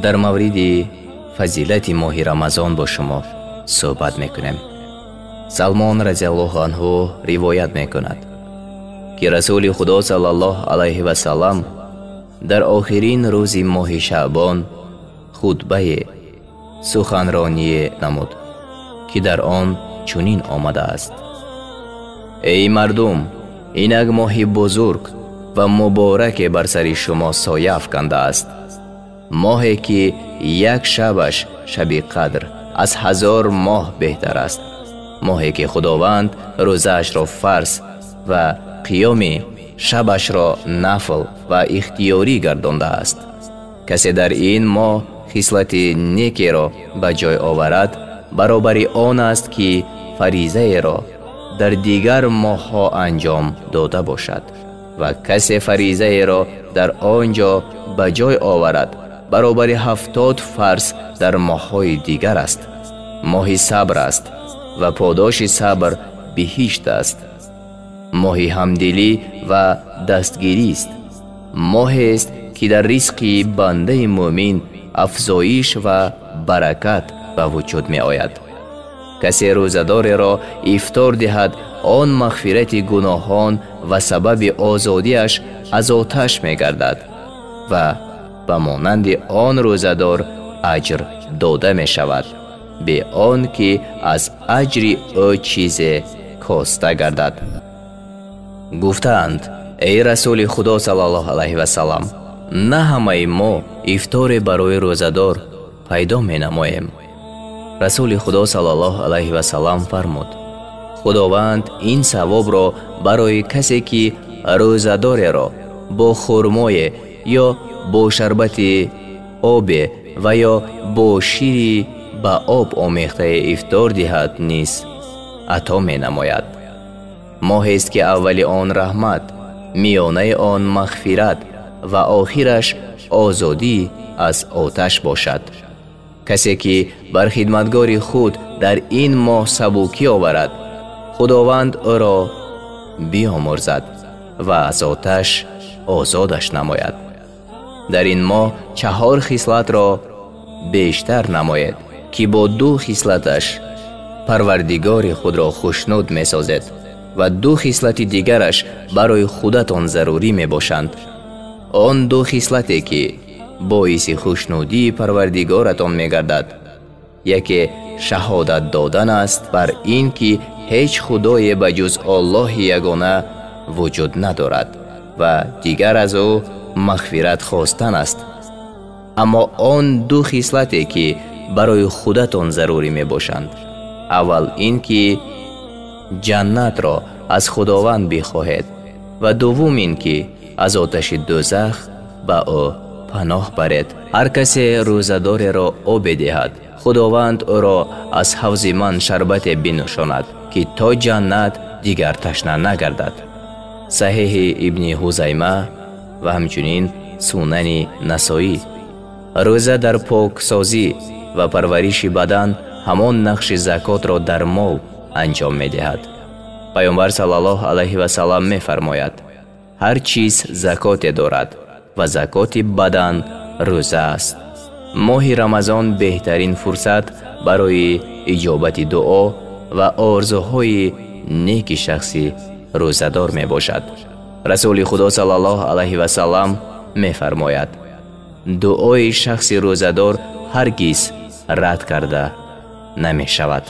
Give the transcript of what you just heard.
дар мавриди фазилати моҳи рамазон бо шумо суҳбат мекунем. Салмон разиаллоҳу анҳу ривоят мекунад ки расули худо саллаллоҳу алайҳи васалам дар охирин рӯзи моҳи шаъбон хутбае суханроние намуд ки дар он чунин омадааст: эй мардум, инак моҳи бузург ва мубораке бар сари шумо соя афкандааст, моҳе ки як шабаш шаби қадр аз 1000 моҳ беҳтар аст, моҳе ки худованд рӯзаашро фарз ва қиёми шабашро нафл ва ихтиёрӣ гардондааст. касе дар ин моҳ хислати некеро ба ҷой оварад, баробари он аст ки фаризаеро дар дигар моҳҳо анҷом дода бошад, ва касе фаризаеро дар он ҷо ба ҷой оварад, баробари 70 фарз дар моҳҳои дигар аст. моҳи сабр аст ва подоши сабр биҳишт аст. моҳи ҳамдилӣ ва дастгирист. моҳест ки дар ризқи бандаи муъмин афзоиш ва баракат ба вуҷуд меояд. касе рӯзадореро ифтор диҳад, он мағфирати гуноҳон ва сабаби озодиаш аз оташ мегардад ва ба монанди он рӯзадор аҷр дода мешавад, бе он ки аз аҷри ӯ чизе коста гардад. гуфтаанд: эй расули худо саллаллоҳу алайҳи васалам, на ҳамаи мо ифторе барои рӯзадор пайдо менамоем. расули худо саллаллоҳу алайҳи васалам фармуд: худованд ин савобро барои касе ки рӯзадореро бо хурмое ё бо шарбати обе ва ё бо шири ба об омехтае ифтор диҳад низ ато менамояд. моҳест ки аввали он раҳмат, миёнаи он мағфират ва охираш озодӣ аз оташ бошад. касе ки бар хидматгори худ дар ин моҳ сабукӣ оварад, худованд ӯро биомӯрзад ва аз оташ озодаш намояд. дар ин моҳ 4 хислатро бештар намоед ки бо 2 хислаташ парвардигори худро хушнуд месозед ва 2 хислати дигараш барои худатон зарурӣ мебошанд. он 2 хислате ки боиси хушнудии парвардигоратон мегардад, яке шаҳодат додан аст бар ин ки ҳеҷ худое ба ҷуз Аллоҳи ягона вуҷуд надорад ва дигар аз ӯ мағфират хостан аст. аммо он 2 хислате ки барои худатон зарурӣ мебошанд: аввал ин ки ҷаннатро аз худованд бихоҳед ва дуввум ин ки аз оташи дӯзах ба ӯ паноҳ баред. ҳар касе рӯзадореро обе диҳад, худованд ӯро аз ҳавзи ман шарбате бинӯшонад ки то ҷаннат дигар ташна нагардад. саҳиҳи ибни ҳузайма ва ҳамчунин сунани насоӣ. рӯза дар поксозӣ ва парвариши бадан ҳамон нақши закотро дар мол анҷом медиҳад. пайғамбар саллаллоҳу алайҳи васалам мефармояд: ҳар чиз закоте дорад ва закоти бадан рӯза аст. моҳи рамазон беҳтарин фурсат барои иҷобати дуо ва орзуҳои неки шахси рӯзадор мебошад. расули худо саллаллоҳу алайҳи васалам мефармояд: дуои шахси рӯзадор ҳаргиз рад карда намешавад.